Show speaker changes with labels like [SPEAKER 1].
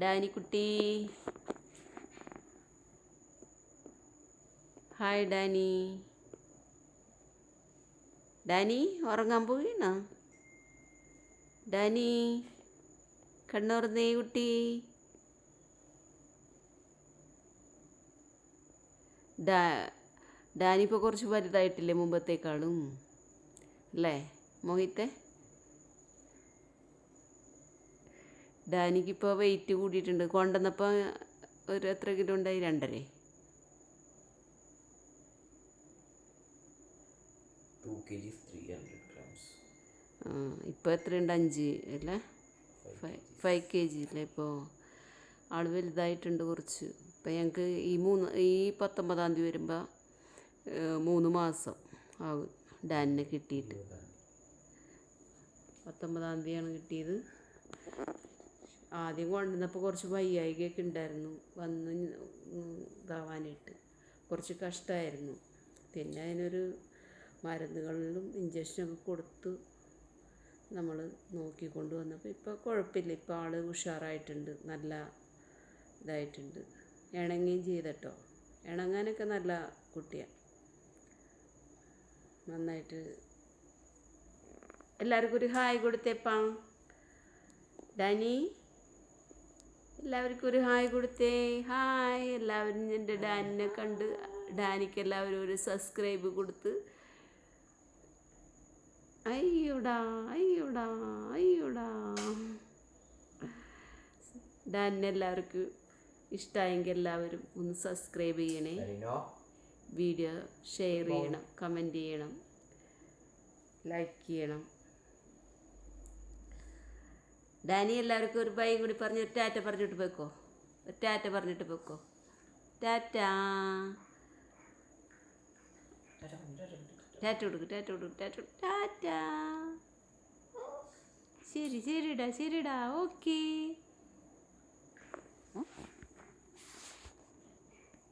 [SPEAKER 1] ഡാനിക്കുട്ടി, hi Dani. Dani ഉറങ്ങാൻ പോയിണോ? Dani കണ്ണുറന്നേ കുട്ടി. Dani ഇപ്പോൾ കുറച്ച് വലുതായിട്ടില്ലേ മുമ്പത്തേക്കാളും അല്ലേ മോഹിത്തെ? ഡാനിക്കിപ്പോൾ വെയിറ്റ് കൂടിയിട്ടുണ്ട്. കൊണ്ടുവന്നപ്പോൾ ഒരു എത്ര കിലോ ഉണ്ടായി? 2.5. ഇപ്പോൾ എത്രയുണ്ട്? 5 അല്ലേ? 5 kg അല്ലേ? ഇപ്പോൾ ആൾ വലുതായിട്ടുണ്ട് കുറച്ച്. ഇപ്പം ഞങ്ങൾക്ക് ഈ 19-ാം തീയതി വരുമ്പോൾ 3 മാസം ആകും ഡാനിനെ കിട്ടിയിട്ട്. 19-ാം തീയതിയാണ് കിട്ടിയത്. ആദ്യം കൊണ്ടുവന്നപ്പോൾ കുറച്ച് വയ്യായികയൊക്കെ ഉണ്ടായിരുന്നു, വന്ന് ഇതാവാനായിട്ട് കുറച്ച് കഷ്ടമായിരുന്നു. പിന്നെ അതിനൊരു മരുന്നുകളിലും ഇഞ്ചക്ഷനൊക്കെ കൊടുത്ത് നമ്മൾ നോക്കിക്കൊണ്ട് വന്നപ്പോൾ ഇപ്പോൾ കുഴപ്പമില്ല. ഇപ്പോൾ ആൾ ഉഷാറായിട്ടുണ്ട്, നല്ല ഇതായിട്ടുണ്ട്. ഇണങ്ങുകയും ചെയ്തട്ടോ. ഇണങ്ങാനൊക്കെ നല്ല കുട്ടിയാണ്, നന്നായിട്ട്. എല്ലാവർക്കും ഒരു ഹായ് കൊടുത്തേപ്പാ ഡാനി. എല്ലാവർക്കും ഒരു ഹായ് കൊടുത്തേ. ഹായ്. എല്ലാവരും എൻ്റെ ഡാനിനെ കണ്ട് ഡാനിക്ക് എല്ലാവരും ഒരു സബ്സ്ക്രൈബ് കൊടുത്ത്. അയ്യോടാ അയ്യോടാ അയ്യോടാ. ഡാനിനെ എല്ലാവർക്കും ഇഷ്ടമായെങ്കിൽ എല്ലാവരും ഒന്ന് സബ്സ്ക്രൈബ് ചെയ്യണേ, വീഡിയോ ഷെയർ ചെയ്യണം, കമൻറ്റ് ചെയ്യണം, ലൈക്ക് ചെയ്യണം. ഡാനി എല്ലാവർക്കും ഒരു ബൈ കൂടി പറഞ്ഞ് ഒരു ടാറ്റ പറഞ്ഞിട്ട് പോയിക്കോ. ഒരു ടാറ്റ പറഞ്ഞിട്ട് പോയിക്കോ. ടാറ്റാ. ടാറ്റ കൊടുക്കും, ടാറ്റ കൊടുക്കും, ടാറ്റ ടാറ്റാ. ശരിടാ, ശരിടാ, ഓക്കേ.